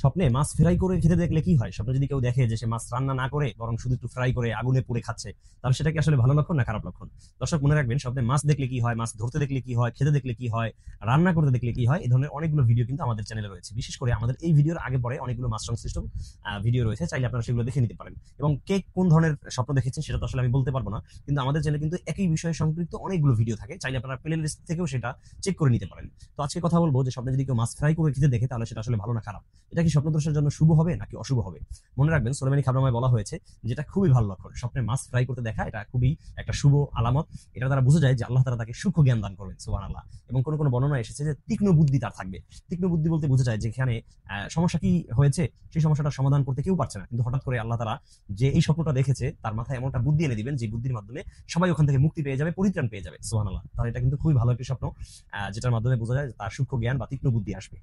স্বপ্নে মাছ ফ্রাই করে খেতে দেখলে কি হয়? স্বপ্নে যদি কেউ দেখে যে সে মাছ রান্না না করে বরং শুধু একটু ফ্রাই করে আগুনে পুড়ে খাচ্ছে, তাহলে সেটা কি আসলে ভালো লক্ষণ না খারাপ লক্ষণ? দর্শক মনে রাখবেন, স্বপ্নে মাছ দেখলে কি হয়, মাছ ধরতে দেখলে কি হয়, খেতে দেখলে কি হয়, রান্না করতে দেখলে কি হয়, এই ধরনের অনেকগুলো ভিডিও কিন্তু আমাদের চ্যানেলে রয়েছে। বিশেষ করে আমাদের এই ভিডিওর আগে পরে অনেকগুলো মাছ সংশ্লিষ্ট ভিডিও রয়েছে, চাইলে আপনারা সেগুলো দেখে নিতে পারেন। এবং কে কোন ধরনের স্বপ্ন দেখেছেন সেটা তো আসলে আমি বলতে পারবো না, কিন্তু আমাদের চ্যানেলে কিন্তু একই বিষয়ে সম্পৃক্ত অনেকগুলো ভিডিও থাকে, চাইলে আপনারা প্লে লিস্ট থেকেও সেটা চেক করে নিতে পারেন। তো আজকে কথা বলবো যে স্বপ্নে যদি কেউ মাছ ফ্রাই করে খেতে দেখে তাহলে সেটা আসলে ভালো না খারাপ, এটা কি স্বপ্নদোষের জন্য শুভ হবে নাকি অশুভ হবে? মনে রাখবেন, সুলাইমানি খাবরামায় বলা হয়েছে যেটা খুবই ভালো লক্ষণ, স্বপ্নে মাছ ফ্রাই করতে দেখা এটা খুবই একটা শুভ আলামত। এটা দ্বারা বোঝা যায় যে আল্লাহ তাআলা তাকে সূক্ষ্ম জ্ঞান দান করবেন, সুবহানাল্লাহ। এবং কোন কোন বর্ণনা এসেছে যে তীক্ষ্ণ বুদ্ধি তার থাকবে। তীক্ষ্ণ বুদ্ধি বলতে বোঝা যায় যেখানে সমস্যা কি হয়েছে সেই সমস্যাটা সমাধান করতে কেউ পারছে না, কিন্তু হঠাৎ করে আল্লাহ তাআলা যে এই স্বপ্নটা দেখেছে তার মাথায় এমনটা বুদ্ধি এনে দিবেন যে বুদ্ধির মাধ্যমে সবাই ওখান থেকে মুক্তি পেয়ে যাবে, পরিত্রাণ পেয়ে যাবে, সুবহানাল্লাহ। তাহলে এটা কিন্তু খুবই ভালো একটি স্বপ্ন, যেটার মাধ্যমে বোঝা যায় যে তার সূক্ষ্ম জ্ঞান বা তীক্ষ্ণ বুদ্ধি আসবে।